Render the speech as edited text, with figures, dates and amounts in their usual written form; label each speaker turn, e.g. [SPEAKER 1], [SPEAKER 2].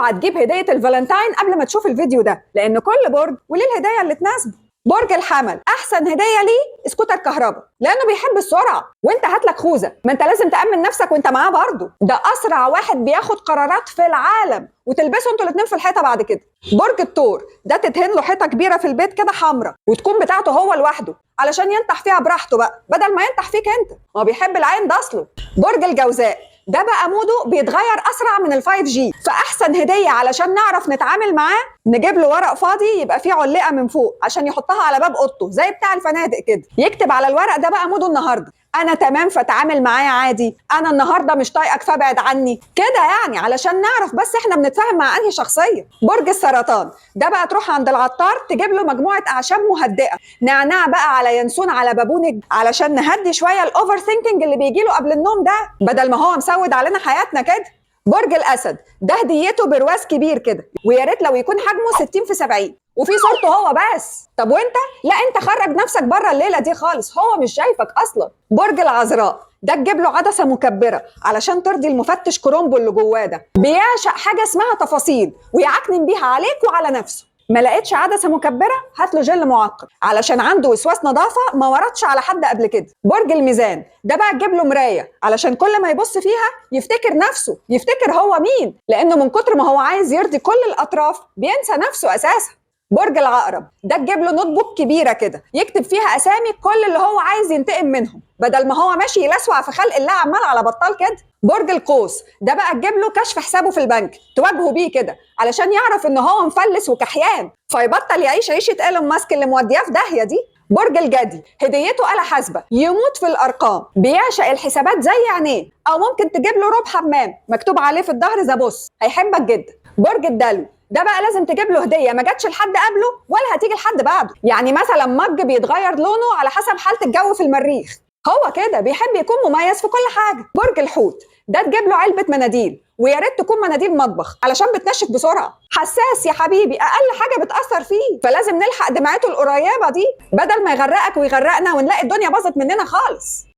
[SPEAKER 1] اوعى تجيب هديه الفالنتاين قبل ما تشوف الفيديو ده، لان كل برج وليه الهديه اللي تناسبه. برج الحمل احسن هديه ليه سكوتر كهرباء، لانه بيحب السرعه، وانت هاتلك خوذه، ما انت لازم تامن نفسك وانت معاه برضه. ده اسرع واحد بياخد قرارات في العالم، وتلبسوا انتوا الاثنين في الحيطه بعد كده. برج الثور ده تدهن له حيطه كبيره في البيت كده حمراء، وتكون بتاعته هو لوحده علشان ينطح فيها براحته بقى بدل ما ينطح فيك انت، ما هو بيحب العين ده اصله. برج الجوزاء ده بقى موده بيتغير اسرع من ال5G، فاحسن هديه علشان نعرف نتعامل معاه نجيب له ورق فاضي يبقى فيه علقه من فوق عشان يحطها على باب اوضته زي بتاع الفنادق كده، يكتب على الورق ده بقى موده النهارده: انا تمام فتعامل معايا عادي، انا النهارده مش طايقك فابعد عني كده، يعني علشان نعرف بس احنا بنتفاهم مع انهي شخصيه. برج السرطان ده بقى تروح عند العطار تجيب له مجموعه اعشاب مهدئه، نعناع بقى على ينسون على بابونج، علشان نهدي شويه الاوفر ثينكينج اللي بيجي له قبل النوم ده بدل ما هو مسود علينا حياتنا كده. برج الاسد ده هديته برواز كبير كده، ويا ريت لو يكون حجمه 60 في 70 وفي صورته هو بس. طب وانت؟ لا انت خرج نفسك بره الليله دي خالص، هو مش شايفك اصلا. برج العذراء ده تجيب له عدسه مكبره علشان ترضي المفتش كرومبو اللي جواه ده، بيعشق حاجه اسمها تفاصيل ويعكنن بيها عليك وعلى نفسه. ما لقيتش عدسه مكبره هات له جل معقم علشان عنده وسواس نظافه ما وردش على حد قبل كده. برج الميزان ده بقى تجيب له مرايه علشان كل ما يبص فيها يفتكر نفسه، يفتكر هو مين، لانه من كتر ما هو عايز يرضي كل الاطراف بينسى نفسه اساسا. برج العقرب ده تجيب له نوت بوك كبيره كده يكتب فيها اسامي كل اللي هو عايز ينتقم منهم بدل ما هو ماشي يلسوع في خلق الله عمال على بطال كده. برج القوس ده بقى تجيب له كشف حسابه في البنك تواجهه بيه كده علشان يعرف ان هو مفلس وكحيان، فيبطل يعيش عيشه ايلون ماسك اللي مودياه في داهيه دي. برج الجدي هديته آلة حاسبة يموت في الأرقام، بيعشق الحسابات زي عينيه، أو ممكن تجيب له روب حمام مكتوب عليه في الظهر ذا بوس، هيحبك جدا. برج الدلو ده بقى لازم تجيب له هديه ما جاتش لحد قبله ولا هتيجي لحد بعده، يعني مثلا مج بيتغير لونه على حسب حاله الجو في المريخ، هو كده بيحب يكون مميز في كل حاجه. برج الحوت ده تجيب له علبه مناديل، ويا ريت تكون مناديل مطبخ علشان بتنشف بسرعه، حساس يا حبيبي اقل حاجه بتاثر فيه، فلازم نلحق دمعته القريبه دي بدل ما يغرقك ويغرقنا ونلاقي الدنيا باظت مننا خالص.